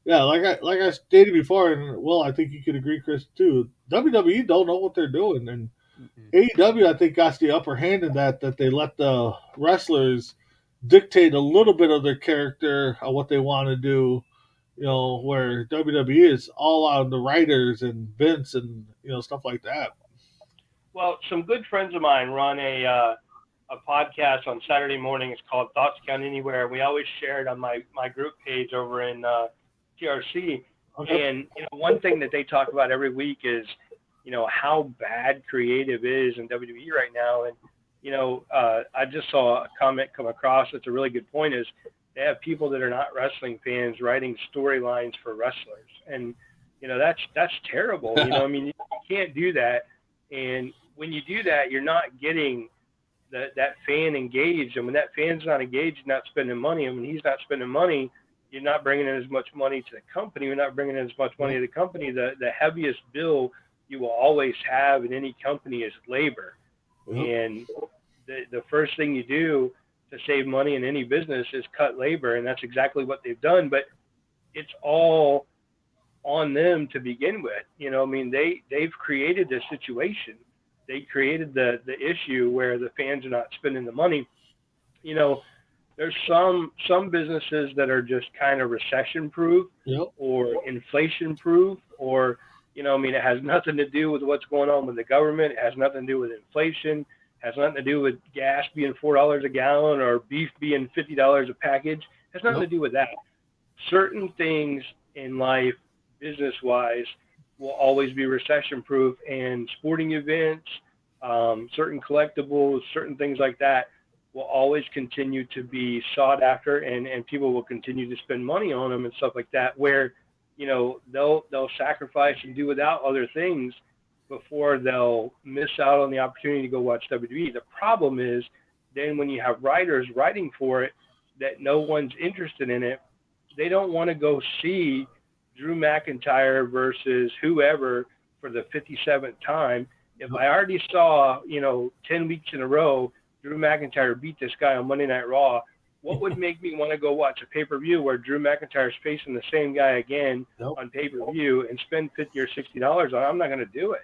yeah, like I stated before, and well, I think you could agree, Chris, too. WWE don't know what they're doing, and AEW I think got the upper hand in that they let the wrestlers dictate a little bit of their character of what they want to do. Where WWE is all on the writers and Vince and stuff like that. Well, some good friends of mine run a podcast on Saturday morning. It's called Thoughts Count Anywhere. We always share it on my group page over in TRC. Okay. And one thing that they talk about every week is how bad creative is in WWE right now. And I just saw a comment come across that's a really good point. Is they have people that are not wrestling fans writing storylines for wrestlers, and that's terrible. I mean, you can't do that. And when you do that, you're not getting that fan engaged. And when that fan's not engaged, you're not spending money. And when he's not spending money, you're not bringing in as much money to the company. You're not bringing in as much money to the company. The heaviest bill you will always have in any company is labor. And the first thing you do to save money in any business is cut labor. And that's exactly what they've done. But it's all on them to begin with. I mean, they've created this situation. They created the issue where the fans are not spending the money. There's some businesses that are just kind of recession proof or inflation proof, or I mean, it has nothing to do with what's going on with the government. It has nothing to do with inflation. It has nothing to do with gas being $4 a gallon or beef being $50 a package. It has nothing to do with that. Certain things in life, business-wise, will always be recession-proof, and sporting events, certain collectibles, certain things like that will always continue to be sought after, and people will continue to spend money on them and stuff like that, where they'll sacrifice and do without other things before they'll miss out on the opportunity to go watch WWE. The problem is then when you have writers writing for it that no one's interested in it, they don't want to go see Drew McIntyre versus whoever for the 57th time. If I already saw, 10 weeks in a row, Drew McIntyre beat this guy on Monday Night Raw, what would make me want to go watch a pay-per-view where Drew McIntyre's facing the same guy again Yep. on pay-per-view and spend $50 or $60 on? I'm not going to do it.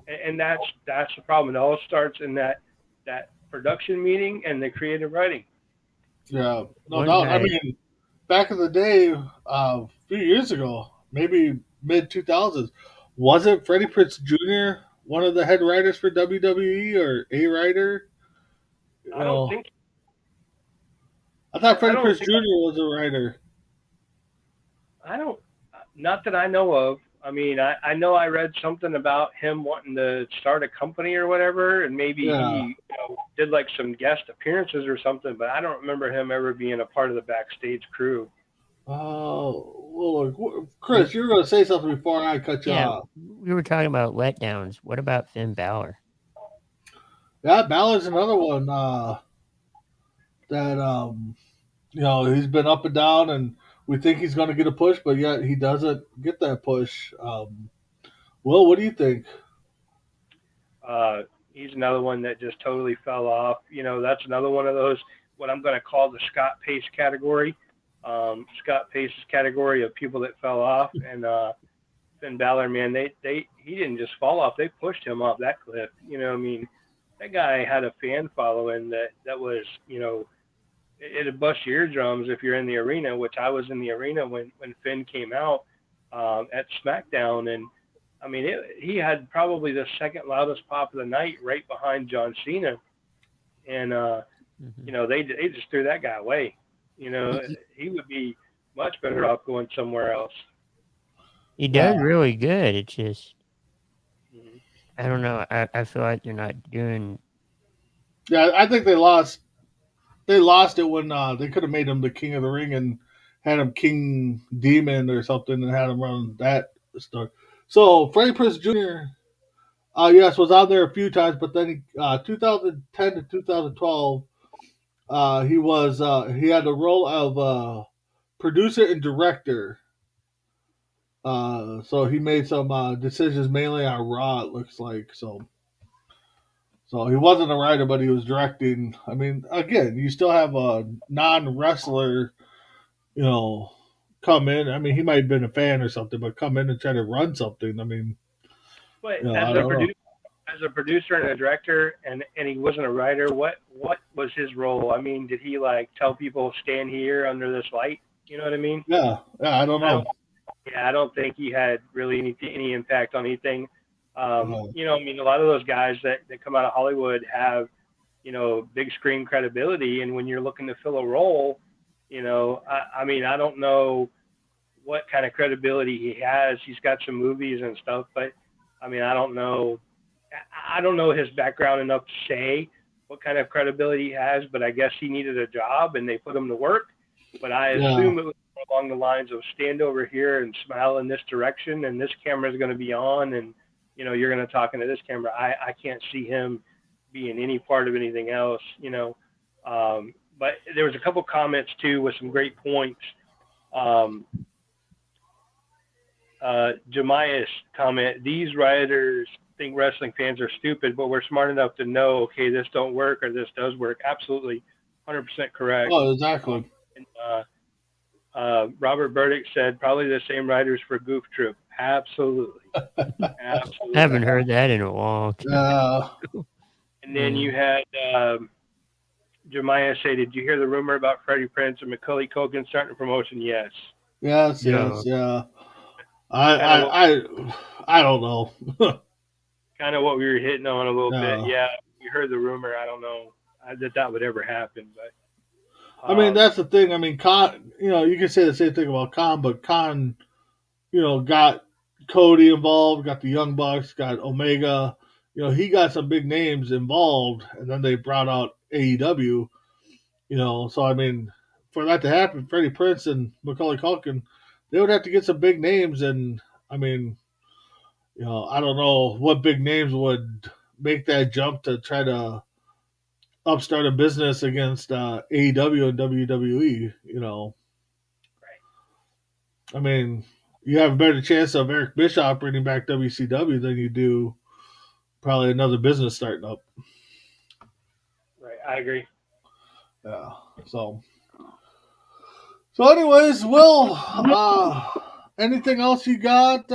And that's the problem. It all starts in that production meeting and the creative writing. Yeah, no doubt. I mean, back in the day, a few years ago, maybe mid 2000s, wasn't Freddie Prinze Jr. one of the head writers for WWE or a writer? I don't think. I thought Freddie Prinze Jr. was a writer. Not that I know of. I mean, I know I read something about him wanting to start a company or whatever, and maybe he did like some guest appearances or something, but I don't remember him ever being a part of the backstage crew. Oh, well, Chris, you were going to say something before I cut you off. We were talking about letdowns. What about Finn Balor? Yeah, Balor's another one that he's been up and down, and we think he's going to get a push, but yet he doesn't get that push. Will, what do you think? He's another one that just totally fell off. That's another one of those, what I'm going to call the Scott Pace category. Scott Pace's category of people that fell off. And Finn Balor, man, he didn't just fall off. They pushed him off that cliff. That guy had a fan following that was, it'd bust your eardrums if you're in the arena, which I was in the arena when Finn came out at SmackDown. And, I mean, he had probably the second loudest pop of the night right behind John Cena. And, they just threw that guy away. He would be much better off going somewhere else. He does really good. It's just, I don't know. I feel like they're not doing. Yeah, I think they lost. They lost it when they could have made him the King of the Ring and had him King Demon or something and had him run that stuff. So Freddie Prinze Jr. Yes, was on there a few times, but then 2010 to 2012, he had the role of producer and director. So he made some decisions mainly on Raw. It looks like so. So he wasn't a writer, but he was directing. I mean, again, you still have a non-wrestler, come in. I mean, he might have been a fan or something, but come in and try to run something. I mean, but as a producer and a director, and he wasn't a writer, what was his role? I mean, did he tell people stand here under this light? You know what I mean? Yeah, I don't know. I don't think he had really any impact on anything. I mean, a lot of those guys that come out of Hollywood have, big screen credibility. And when you're looking to fill a role, I mean, I don't know what kind of credibility he has. He's got some movies and stuff, but I mean, I don't know his background enough to say what kind of credibility he has, but I guess he needed a job and they put him to work. But I assume it was along the lines of stand over here and smile in this direction, and this camera is going to be on, and you're going to talk into this camera. I can't see him being any part of anything else, but there was a couple comments too with some great points. Jemias comment, these writers think wrestling fans are stupid, but we're smart enough to know, okay, this don't work or this does work. Absolutely. 100% correct. Oh, exactly. And, Robert Burdick said probably the same writers for Goof Troop. Absolutely. Absolutely. I haven't heard that in a while. And then you had Jemiah say, did you hear the rumor about Freddie Prinze and Macaulay Culkin starting a promotion? Yes. Yes, yeah. I don't know. Kind of what we were hitting on a little bit. Yeah, we heard the rumor. I don't know that would ever happen, but I mean, that's the thing. I mean, Khan, you can say the same thing about Khan, but Khan, got Cody involved, got the Young Bucks, got Omega. He got some big names involved, and then they brought out AEW. So I mean, for that to happen, Freddie Prinze and Macaulay Culkin, they would have to get some big names, and I mean, I don't know what big names would make that jump to try to upstart a business against AEW and WWE. Right. I mean, you have a better chance of Eric Bischoff bringing back WCW than you do probably another business starting up. Right, I agree. Yeah. So anyways, Will, anything else you got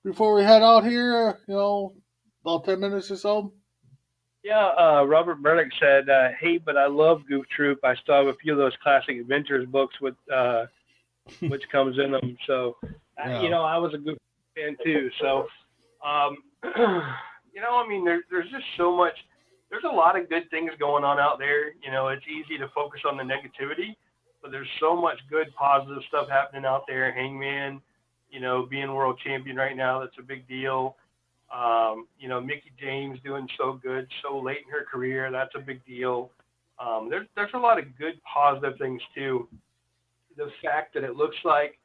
before we head out here? About 10 minutes or so. Yeah, Robert Burdick said, "Hey, but I love Goof Troop. I still have a few of those classic adventures books with which comes in them. So, Yeah. I was a Goof fan too. So, um, I mean, there's just so much. There's a lot of good things going on out there. It's easy to focus on the negativity, but there's so much good, positive stuff happening out there. Hangman, being world champion right now, that's a big deal. Mickey James doing so good so late in her career, that's a big deal. There's a lot of good, positive things too. The fact that it looks like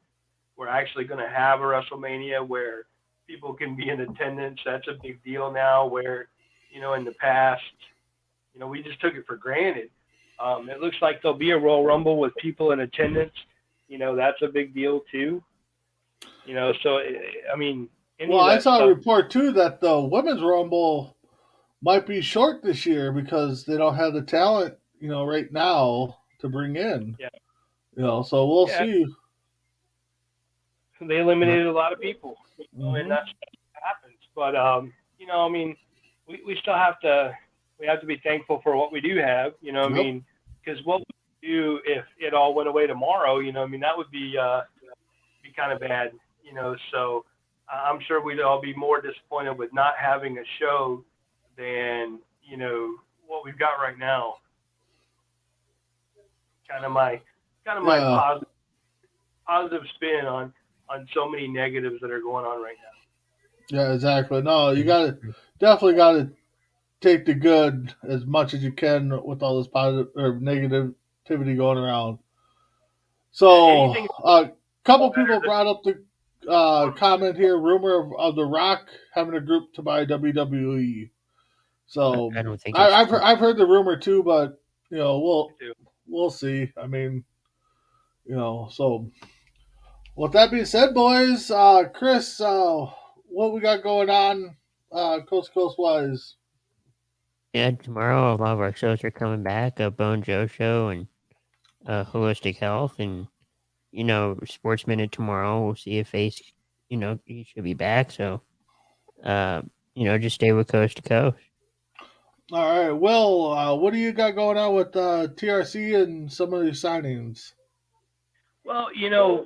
we're actually going to have a WrestleMania where people can be in attendance, that's a big deal now. Where, in the past, we just took it for granted. It looks like there'll be a Royal Rumble with people in attendance. That's a big deal too. So I mean, any Well, of I that saw a stuff. report too that the women's rumble might be short this year because they don't have the talent, right now to bring in. Yeah, So we'll yeah. see. They eliminated a lot of people, and Mm-hmm. that's what happens. But I mean, we still have to be thankful for what we do have. I Yep. mean, because what would we do if it all went away tomorrow? I mean, that would be kind of bad. So I'm sure we'd all be more disappointed with not having a show than what we've got right now. Kind of my Yeah. positive spin on so many negatives that are going on right now. Yeah, exactly. No, you definitely got to take the good as much as you can with all this positive or negativity going around. So, Anything a couple better people brought up the comment here: rumor of The Rock having a group to buy WWE. So, I don't think it's I've heard the rumor too, but too. we'll see. I mean, so with that being said, boys, Chris, what we got going on, coast to coast wise? Yeah, tomorrow a lot of our shows are coming back. A Bone Joe show and Holistic Health and Sports Minute tomorrow. We'll see if Ace, he should be back. So, just stay with Coast to Coast. All right, Will, what do you got going on with TRC and some of these signings? Well,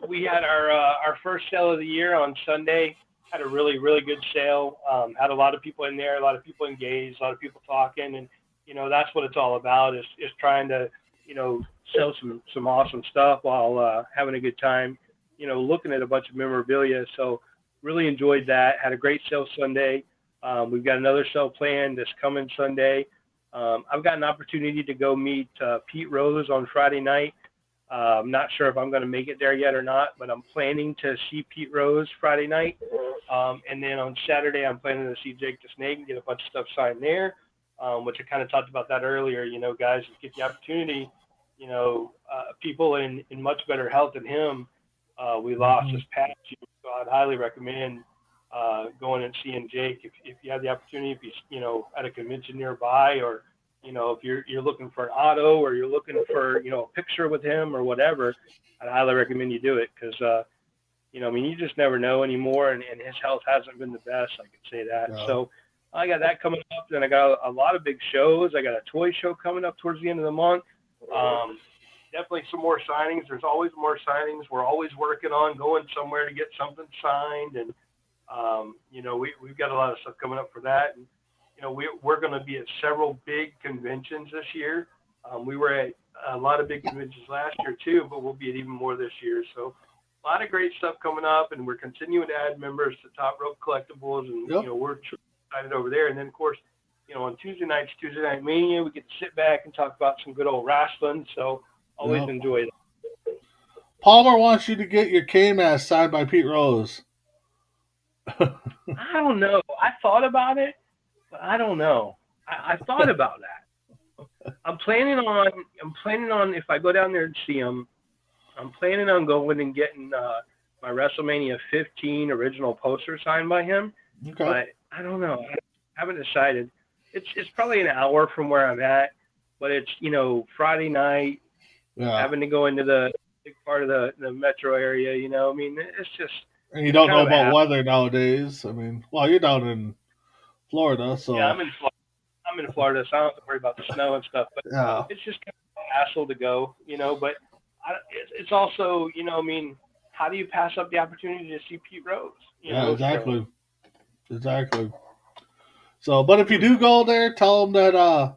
we had our first sale of the year on Sunday. Had a really, really good sale. Had a lot of people in there, a lot of people engaged, a lot of people talking, and that's what it's all about is trying to sell some awesome stuff while having a good time. Looking at a bunch of memorabilia. So really enjoyed that. Had a great sale Sunday. We've got another sale planned this coming Sunday. I've got an opportunity to go meet Pete Rose on Friday night. I'm not sure if I'm going to make it there yet or not, but I'm planning to see Pete Rose Friday night. And then on Saturday, I'm planning to see Jake the Snake and get a bunch of stuff signed there, which I kind of talked about that earlier. Guys, get the opportunity, people in much better health than him, we lost this past year. So I'd highly recommend going and seeing Jake if you have the opportunity, if he's, at a convention nearby or, if you're looking for an auto or you're looking for, a picture with him or whatever, I'd highly recommend you do it because, I mean, you just never know anymore, and his health hasn't been the best. I could say that. No. So I got that coming up. Then I got a lot of big shows. I got a toy show coming up towards the end of the month. Definitely some more signings. There's always more signings. We're always working on going somewhere to get something signed, and we've got a lot of stuff coming up for that. And we're going to be at several big conventions this year. We were at a lot of big conventions last year too, but we'll be at even more this year. So a lot of great stuff coming up, and we're continuing to add members to Top Rope Collectibles, and Yep. we're excited over there. And then of course, on Tuesday nights, Tuesday Night Mania, we get to sit back and talk about some good old wrestling. So always Yep. enjoy that. Palmer wants you to get your K-Mask signed by Pete Rose. I don't know. I thought about it, but I don't know. I thought about that. I'm planning on if I go down there and see him, I'm planning on going and getting my WrestleMania 15 original poster signed by him. Okay. But I don't know. I haven't decided. It's probably an hour from where I'm at. but it's Friday night, having to go into the big part of the metro area. I mean, it's just And you it's don't kind know of a about hassle. weather nowadays. I mean, well, you're down in Florida, so Yeah, I'm in Florida, so I don't have to worry about the snow and stuff. But yeah, it's just kind of a hassle to go. But it's also, I mean, how do you pass up the opportunity to see Pete Rose? yeah, So exactly. So, but if you do go there, tell him that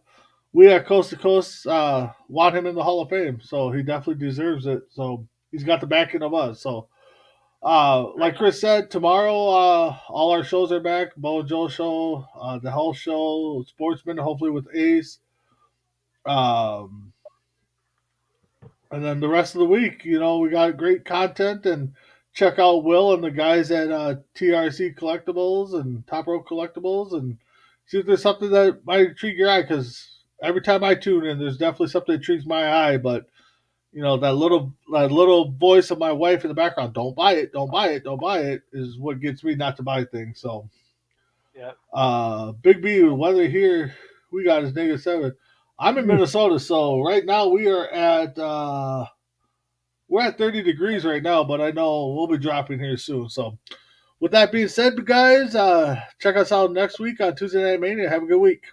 we at Coast to Coast want him in the Hall of Fame. So he definitely deserves it. So he's got the backing of us. So, like Chris said, tomorrow all our shows are back. Bo and Joe show, the Health Show, Sportsman, hopefully with Ace. Um, and then the rest of the week, we got great content, and check out Will and the guys at TRC Collectibles and Top Rope Collectibles, and see if there's something that might intrigue your eye. Because every time I tune in, there's definitely something that intrigues my eye. But that little voice of my wife in the background, don't buy it, don't buy it, don't buy it, is what gets me not to buy things. So, Big B, weather here we got is -7. I'm in Minnesota, so right now we're at 30 degrees right now, but I know we'll be dropping here soon. So, with that being said, guys, check us out next week on Tuesday Night Mania. Have a good week.